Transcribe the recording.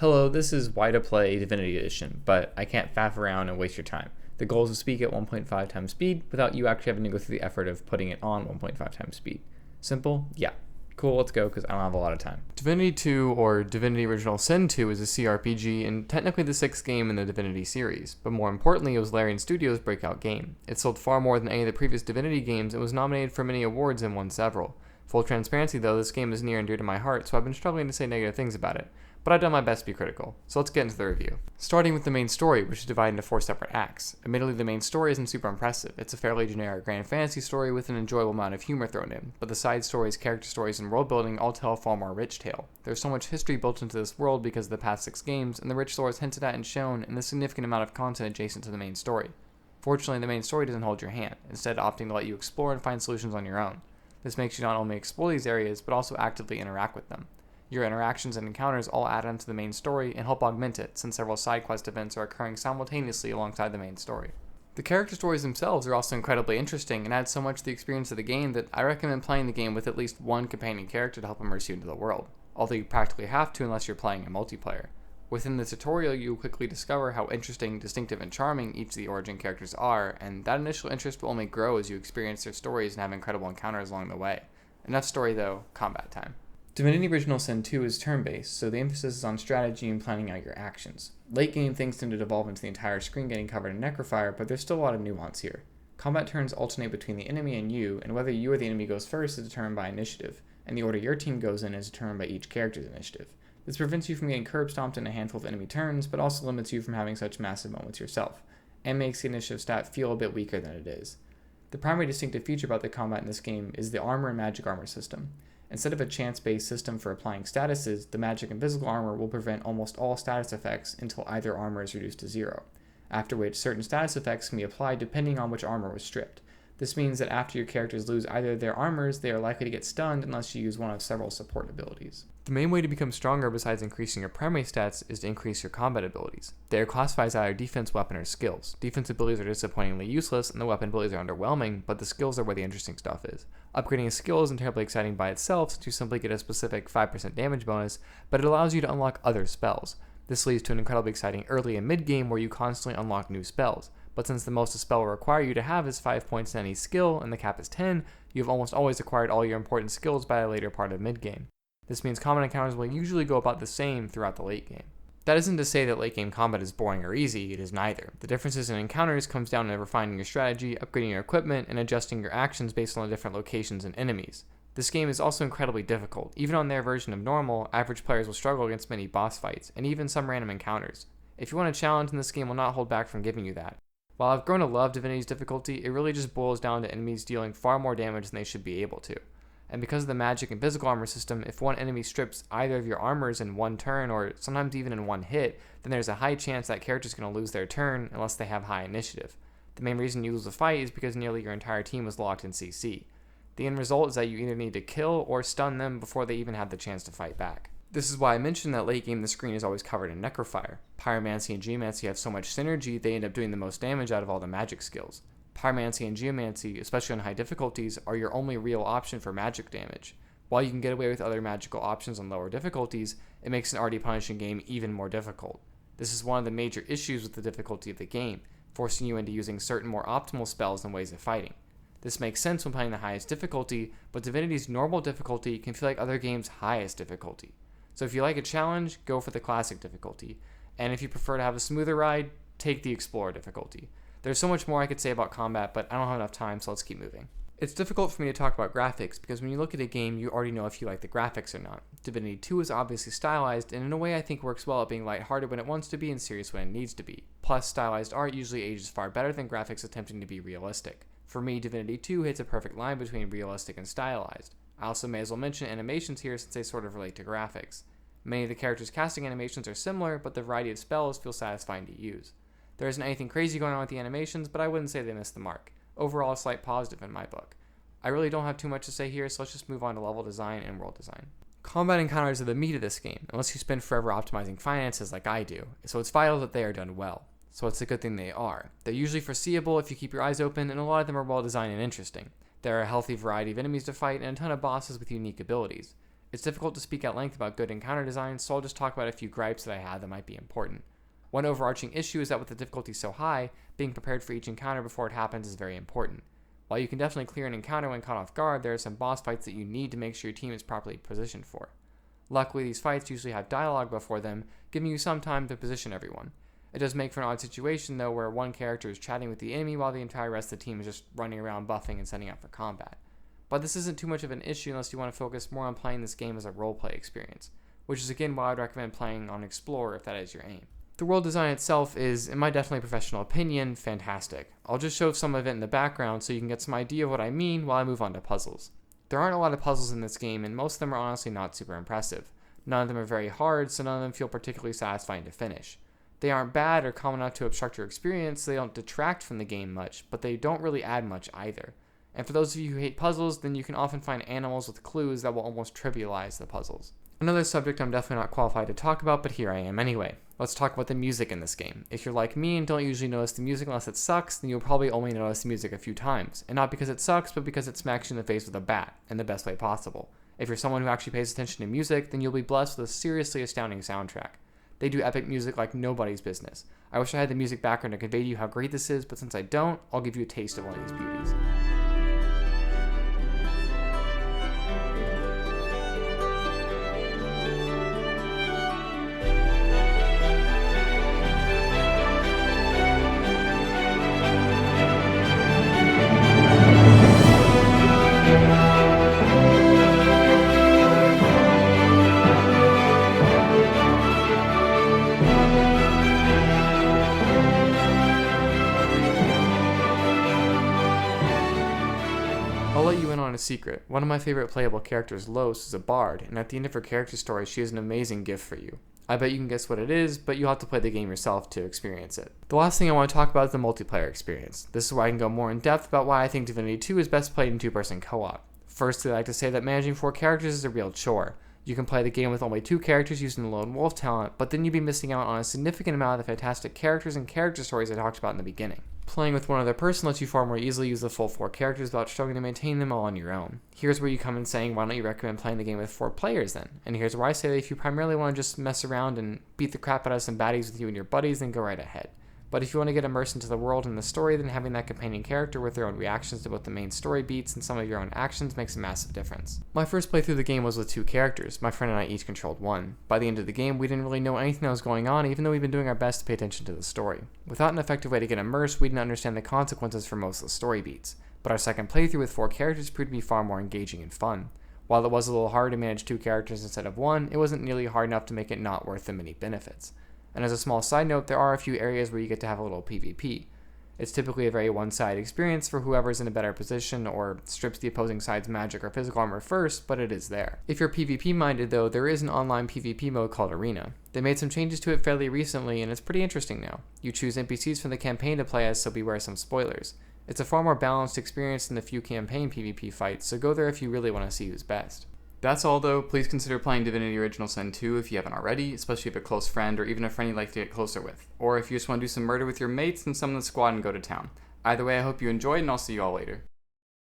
Hello, this is Why to Play Divinity Edition, but I can't faff around and waste your time. The goal is to speak at 1.5 times speed without you actually having to go through the effort of putting it on 1.5 times speed. Simple? Yeah. Cool, let's go, because I don't have a lot of time. Divinity 2, or Divinity Original Sin 2, is a CRPG and technically the sixth game in the Divinity series, but more importantly, it was Larian Studios' breakout game. It sold far more than any of the previous Divinity games and was nominated for many awards and won several. Full transparency though, this game is near and dear to my heart, so I've been struggling to say negative things about it, but I've done my best to be critical, so let's get into the review. Starting with the main story, which is divided into 4 separate acts. Admittedly, the main story isn't super impressive. It's a fairly generic grand fantasy story with an enjoyable amount of humor thrown in, but the side stories, character stories, and world building all tell a far more rich tale. There's so much history built into this world because of the past 6 games, and the rich lore is hinted at and shown, and the significant amount of content adjacent to the main story. Fortunately, the main story doesn't hold your hand, instead opting to let you explore and find solutions on your own. This makes you not only explore these areas, but also actively interact with them. Your interactions and encounters all add on to the main story and help augment it, since several side quest events are occurring simultaneously alongside the main story. The character stories themselves are also incredibly interesting and add so much to the experience of the game that I recommend playing the game with at least one companion character to help immerse you into the world, although you practically have to unless you're playing in multiplayer. Within the tutorial, you will quickly discover how interesting, distinctive, and charming each of the origin characters are, and that initial interest will only grow as you experience their stories and have incredible encounters along the way. Enough story though, combat time. Divinity Original Sin 2 is turn-based, so the emphasis is on strategy and planning out your actions. Late game things tend to devolve into the entire screen getting covered in necrofire, but there's still a lot of nuance here. Combat turns alternate between the enemy and you, and whether you or the enemy goes first is determined by initiative, and the order your team goes in is determined by each character's initiative. This prevents you from getting curb stomped in a handful of enemy turns, but also limits you from having such massive moments yourself, and makes the initiative stat feel a bit weaker than it is. The primary distinctive feature about the combat in this game is the armor and magic armor system. Instead of a chance-based system for applying statuses, the magic and physical armor will prevent almost all status effects until either armor is reduced to 0, after which certain status effects can be applied depending on which armor was stripped. This means that after your characters lose either of their armors, they are likely to get stunned unless you use one of several support abilities. The main way to become stronger besides increasing your primary stats is to increase your combat abilities. They are classified as either defense, weapon, or skills. Defense abilities are disappointingly useless, and the weapon abilities are underwhelming, but the skills are where the interesting stuff is. Upgrading a skill isn't terribly exciting by itself, since you simply get a specific 5% damage bonus, but it allows you to unlock other spells. This leads to an incredibly exciting early and mid-game where you constantly unlock new spells. But since the most a spell will require you to have is 5 points in any skill, and the cap is 10, you have almost always acquired all your important skills by the later part of mid-game. This means combat encounters will usually go about the same throughout the late game. That isn't to say that late game combat is boring or easy, it is neither. The differences in encounters comes down to refining your strategy, upgrading your equipment, and adjusting your actions based on the different locations and enemies. This game is also incredibly difficult. Even on their version of normal, average players will struggle against many boss fights, and even some random encounters. If you want a challenge, then this game will not hold back from giving you that. While I've grown to love Divinity's difficulty, it really just boils down to enemies dealing far more damage than they should be able to. And because of the magic and physical armor system, if one enemy strips either of your armors in one turn, or sometimes even in one hit, then there's a high chance that character's going to lose their turn unless they have high initiative. The main reason you lose a fight is because nearly your entire team was locked in CC. The end result is that you either need to kill or stun them before they even have the chance to fight back. This is why I mentioned that late game the screen is always covered in necrofire. Pyromancy and geomancy have so much synergy they end up doing the most damage out of all the magic skills. Pyromancy and geomancy, especially on high difficulties, are your only real option for magic damage. While you can get away with other magical options on lower difficulties, it makes an already punishing game even more difficult. This is one of the major issues with the difficulty of the game, forcing you into using certain more optimal spells and ways of fighting. This makes sense when playing the highest difficulty, but Divinity's normal difficulty can feel like other games' highest difficulty. So if you like a challenge, go for the classic difficulty. And if you prefer to have a smoother ride, take the explorer difficulty. There's so much more I could say about combat, but I don't have enough time, so let's keep moving. It's difficult for me to talk about graphics, because when you look at a game, you already know if you like the graphics or not. Divinity 2 is obviously stylized, and in a way I think works well at being lighthearted when it wants to be and serious when it needs to be. Plus, stylized art usually ages far better than graphics attempting to be realistic. For me, Divinity 2 hits a perfect line between realistic and stylized. I also may as well mention animations here since they sort of relate to graphics. Many of the characters' casting animations are similar, but the variety of spells feel satisfying to use. There isn't anything crazy going on with the animations, but I wouldn't say they missed the mark. Overall, a slight positive in my book. I really don't have too much to say here, so let's just move on to level design and world design. Combat encounters are the meat of this game, unless you spend forever optimizing finances like I do, so it's vital that they are done well. So it's a good thing they are. They're usually foreseeable if you keep your eyes open, and a lot of them are well designed and interesting. There are a healthy variety of enemies to fight and a ton of bosses with unique abilities. It's difficult to speak at length about good encounter design, so I'll just talk about a few gripes that I have that might be important. One overarching issue is that with the difficulty so high, being prepared for each encounter before it happens is very important. While you can definitely clear an encounter when caught off guard, there are some boss fights that you need to make sure your team is properly positioned for. Luckily, these fights usually have dialogue before them, giving you some time to position everyone. It does make for an odd situation, though, where one character is chatting with the enemy while the entire rest of the team is just running around buffing and setting up for combat. But this isn't too much of an issue unless you want to focus more on playing this game as a roleplay experience, which is again why I'd recommend playing on Explorer if that is your aim. The world design itself is, in my definitely professional opinion, fantastic. I'll just show some of it in the background so you can get some idea of what I mean while I move on to puzzles. There aren't a lot of puzzles in this game, and most of them are honestly not super impressive. None of them are very hard, so none of them feel particularly satisfying to finish. They aren't bad or common enough to obstruct your experience, so they don't detract from the game much, but they don't really add much either. And for those of you who hate puzzles, then you can often find animals with clues that will almost trivialize the puzzles. Another subject I'm definitely not qualified to talk about, but here I am anyway. Let's talk about the music in this game. If you're like me and don't usually notice the music unless it sucks, then you'll probably only notice the music a few times. And not because it sucks, but because it smacks you in the face with a bat, in the best way possible. If you're someone who actually pays attention to music, then you'll be blessed with a seriously astounding soundtrack. They do epic music like nobody's business. I wish I had the music background to convey to you how great this is, but since I don't, I'll give you a taste of one of these beauties. I'll let you in on a secret. One of my favorite playable characters, Los, is a bard, and at the end of her character story, she has an amazing gift for you. I bet you can guess what it is, but you'll have to play the game yourself to experience it. The last thing I want to talk about is the multiplayer experience. This is where I can go more in depth about why I think Divinity 2 is best played in two-person co-op. Firstly, I like to say that managing 4 characters is a real chore. You can play the game with only 2 characters using the lone wolf talent, but then you'd be missing out on a significant amount of the fantastic characters and character stories I talked about in the beginning. Playing with one other person lets you far more easily use the full 4 characters without struggling to maintain them all on your own. Here's where you come in saying, why don't you recommend playing the game with 4 players then? And here's where I say that if you primarily want to just mess around and beat the crap out of some baddies with you and your buddies, then go right ahead. But if you want to get immersed into the world and the story, then having that companion character with their own reactions to both the main story beats and some of your own actions makes a massive difference. My first playthrough of the game was with 2 characters. My friend and I each controlled one. By the end of the game, we didn't really know anything that was going on, even though we've been doing our best to pay attention to the story. Without an effective way to get immersed, we didn't understand the consequences for most of the story beats. But our second playthrough with 4 characters proved to be far more engaging and fun. While it was a little hard to manage 2 characters instead of 1, it wasn't nearly hard enough to make it not worth the many benefits. And as a small side note, there are a few areas where you get to have a little PvP. It's typically a very one-sided experience for whoever's in a better position or strips the opposing side's magic or physical armor first, but it is there. If you're PvP minded though, there is an online PvP mode called Arena. They made some changes to it fairly recently and it's pretty interesting now. You choose NPCs from the campaign to play as, so beware some spoilers. It's a far more balanced experience than the few campaign PvP fights, so go there if you really want to see who's best. That's all though. Please consider playing Divinity Original Sin 2 if you haven't already, especially if you have a close friend or even a friend you'd like to get closer with. Or if you just want to do some murder with your mates, then summon the squad and go to town. Either way, I hope you enjoyed and I'll see you all later.